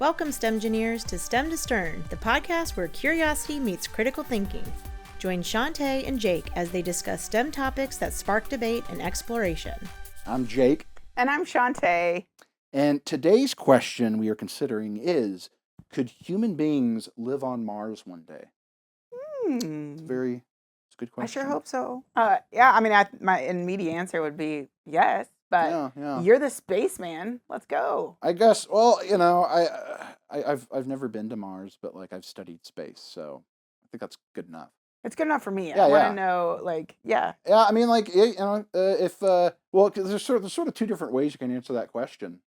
Welcome, STEMgineers, to STEM to Stern, the podcast where curiosity meets critical thinking. Join Chauntée and Jake as they discuss STEM topics that spark debate and exploration. I'm Jake. And I'm Chauntée. And today's question we are considering is, could human beings live on Mars one day? It's a good question. I sure hope so. My immediate answer would be yes. But you're the spaceman. Let's go. I guess. Well, I've never been to Mars, but I've studied space, so I think that's good enough. It's good enough for me. I want to know, Yeah, I mean, because there's sort of two different ways you can answer that question.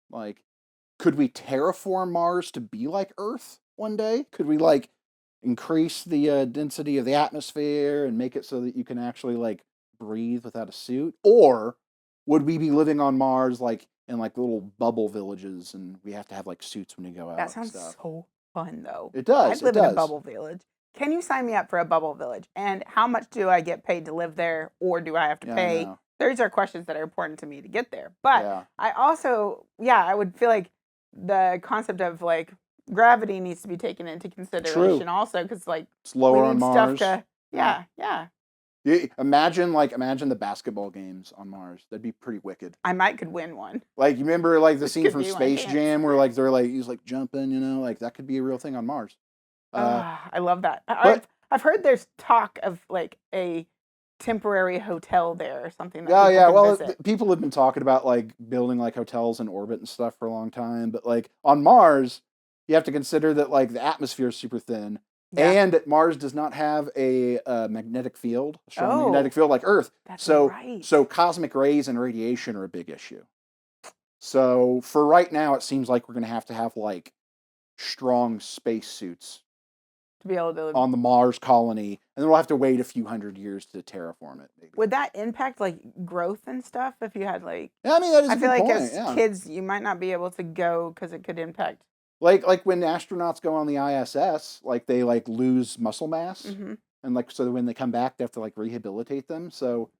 Could we terraform Mars to be like Earth one day? Could we increase the density of the atmosphere and make it so that you can actually breathe without a suit, or would we be living on Mars in little bubble villages, and we have to have suits when we go out? That sounds so fun, though. It does. I'd live in a bubble village. Can you sign me up for a bubble village? And how much do I get paid to live there, or do I have to pay? Those are questions that are important to me to get there. But I also, I would feel like the concept of gravity needs to be taken into consideration also, because it's lower on Mars. Stuff to, Imagine the basketball games on Mars. That'd be pretty wicked. I could win one. You remember the scene from Space Jam where they're he's jumping, that could be a real thing on Mars. I love that. I've heard there's talk of a temporary hotel there or something. People have been talking about building hotels in orbit and stuff for a long time, but on Mars, you have to consider that the atmosphere is super thin. Yeah. And Mars does not have a magnetic field, a strong magnetic field like Earth. So cosmic rays and radiation are a big issue. So for right now, it seems like we're going to have strong spacesuits to be able to live on the Mars colony, and then we'll have to wait a few hundred years to terraform it. Maybe. Would that impact growth and stuff if you had that is. I feel point. As kids, you might not be able to go because it could impact. Like when astronauts go on the ISS, they lose muscle mass, and so when they come back, they have to rehabilitate them. So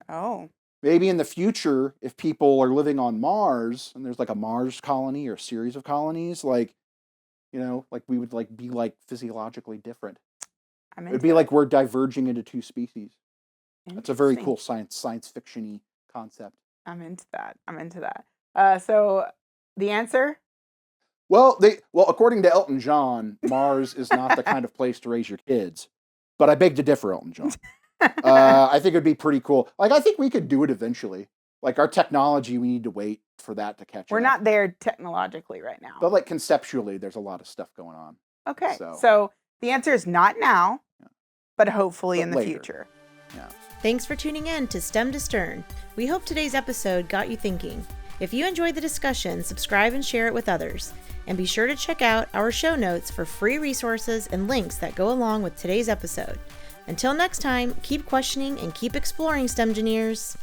maybe in the future, if people are living on Mars and there's a Mars colony or a series of colonies, we would be physiologically different. It'd be we're diverging into two species. That's a very cool science fiction-y concept. I'm into that. So the answer. Well, according to Elton John, Mars is not the kind of place to raise your kids. But I beg to differ, Elton John. I think it'd be pretty cool. I think we could do it eventually. Our technology, we need to wait for that to catch up. We're not there technologically right now. But conceptually, there's a lot of stuff going on. Okay, so the answer is not now, but hopefully in the future. Yeah. Thanks for tuning in to STEM to Stern. We hope today's episode got you thinking. If you enjoyed the discussion, subscribe and share it with others. And be sure to check out our show notes for free resources and links that go along with today's episode. Until next time, keep questioning and keep exploring, STEMgineers.